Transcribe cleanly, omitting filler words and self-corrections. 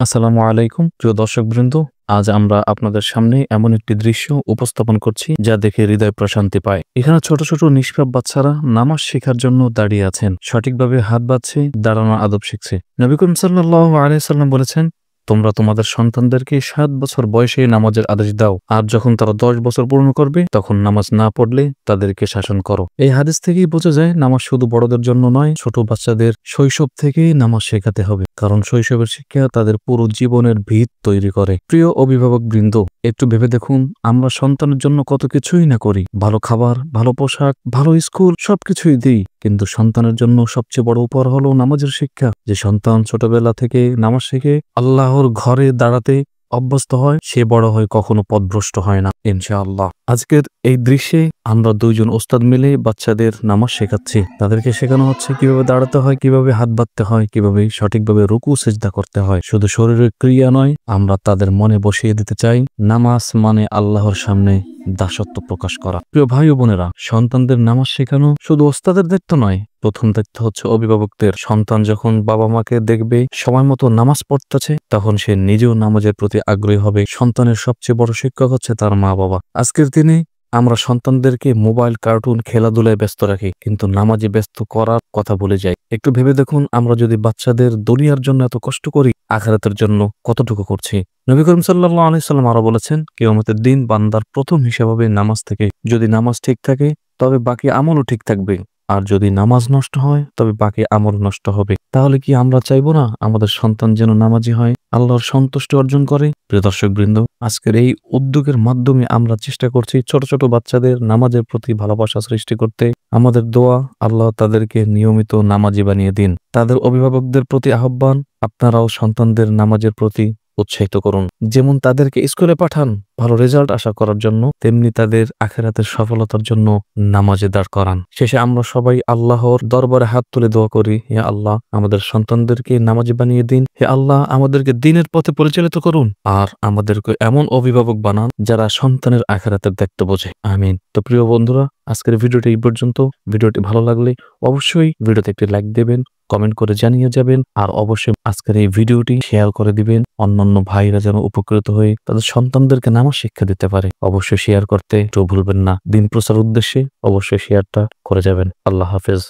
আসসালামু আলাইকুম প্রিয় দর্শকবৃন্দ। আজ আমরা আপনাদের সামনে এমন একটি দৃশ্য উপস্থাপন করছি যা দেখে হৃদয় প্রশান্তি পায়। এখানে ছোট ছোট নিষ্পাপ বাচ্চারা নামাজ শেখার জন্য দাঁড়িয়ে আছেন, সঠিকভাবে হাত বাঁধছে, দাঁড়ানোর আদব শিখছে। নবী করিম সাল্লাল্লাহু আলাইহি সাল্লাম বলেছেন, তোমরা তোমাদের সন্তানদেরকে 7 বছর বয়সে নামাজের আদেশ দাও, আর যখন তারা 10 বছর পূর্ণ করবে তখন নামাজ না পড়লে তাদেরকে শাসন করো। এই হাদিস থেকেই বোঝা যায় নামাজ শুধু বড়দের জন্য নয়, ছোট বাচ্চাদের শৈশব থেকেই নামাজ শেখাতে হবে, কারণ শৈশবের শিক্ষা তাদের পুরো জীবনের ভিত তৈরি করে। প্রিয় অভিভাবক বৃন্দ, একটু ভেবে দেখুন, আমরা সন্তানের জন্য কত কিছুই না করি। ভালো খাবার, ভালো পোশাক, ভালো স্কুল সবকিছুই দিই, কিন্তু সন্তানের জন্য সবচেয়ে বড় উপহার হলো নামাজের শিক্ষা। যে সন্তান ছোটবেলা থেকে নামাজ শিখে আল্লাহর ঘরে দাঁড়াতে অভ্যস্ত হয়, সে বড় হয় কখনো পথভ্রষ্ট হয় না, ইনশাআল্লাহ। আজকের এই দৃশ্যে আমরা দুইজন ওস্তাদ মিলে বাচ্চাদের নামাজ শেখাচ্ছি। তাদেরকে শেখানো হচ্ছে কিভাবে দাঁড়াতে হয়, কিভাবে হাত বাঁধতে হয়, কিভাবে সঠিকভাবে রুকু সিজদা করতে হয়। শুধু শরীরের ক্রিয়া নয়, আমরা তাদের মনে বসিয়ে দিতে চাই নামাজ মানে আল্লাহর সামনে দাসত্ব প্রকাশ করা। প্রিয় ভাই ও বোনেরা, সন্তানদের নামাজ শেখানো শুধু ওস্তাদের দায়িত্ব নয়, প্রথম দায়িত্ব হচ্ছে অভিভাবকদের। সন্তান যখন বাবা মাকে দেখবে সময় মতো নামাজ পড়তেছে, তখন সে নিজেও নামাজের প্রতি আগ্রহী হবে। সন্তানের সবচেয়ে বড় শিক্ষক হচ্ছে তার মা বাবা। আজকের দিনে আমরা সন্তানদেরকে মোবাইল, কার্টুন, খেলাধুলায় ব্যস্ত রাখি, কিন্তু নামাজে ব্যস্ত করার কথা ভুলে যাই। একটু ভেবে দেখুন, আমরা যদি বাচ্চাদের দুনিয়ার জন্য এত কষ্ট করি, আখিরাতের জন্য কতটুকু করছি। নবী করিম সাল্লাল্লাহু আলাইহি সাল্লাম আরো বলেছেন, কিয়ামতের দিন বান্দার প্রথম হিসাব হবে নামাজ থেকে। যদি নামাজ ঠিক থাকে তবে বাকি আমলও ঠিক থাকবে, আর যদি নামাজ নষ্ট হয় তবে বাকি আমল নষ্ট হবে। তাহলে কি আমরা চাইবো না আমাদের সন্তান যেন নামাজি হয়, আল্লাহর সন্তুষ্টি অর্জন করে? প্রিয় দর্শক বৃন্দ, আজকের এই উদ্যোগের মাধ্যমে আমরা চেষ্টা করছি ছোট ছোট বাচ্চাদের নামাজের প্রতি ভালোবাসা সৃষ্টি করতে। আমাদের দোয়া, আল্লাহ তাদেরকে নিয়মিত নামাজি বানিয়ে দিন। তাদের অভিভাবকদের প্রতি আহ্বান, আপনারাও সন্তানদের নামাজের প্রতি উৎসাহিত করুন। যেমন তাদেরকে স্কুলে পাঠান ভালো রেজাল্ট আশা করার জন্য, তেমনি তাদের আখিরাতের সফলতার জন্য নামাজে দাঁড় করান। শেষে আমরা সবাই আল্লাহর দরবারে হাত তুলে দোয়া করি, হে আল্লাহ আমাদের সন্তানদেরকে নামাজি বানিয়ে দিন। হে আল্লাহ আমাদেরকে দ্বীনের পথে পরিচালিত করুন, আর আমাদেরকে এমন অভিভাবক বানান যারা সন্তানের আখিরাতের দায়িত্ব বোঝে। আমিন। তো প্রিয় বন্ধুরা, আজকের ভিডিওটি এই পর্যন্ত। ভিডিওটি ভালো লাগলে অবশ্যই ভিডিওতে একটি লাইক দেবেন, কমেন্ট করে জানিয়ে যাবেন, আর অবশ্যই আজকের এই ভিডিওটি শেয়ার করে দিবেন, অন্যান্য ভাইরা যেন উপকৃত হয়ে তাদের সন্তানদেরকে নামাজ শিক্ষা দিতে পারে। অবশ্যই শেয়ার করতে একটু ভুলবেন না। দিন প্রচার উদ্দেশ্যে অবশ্যই শেয়ারটা করে যাবেন। আল্লাহ হাফেজ।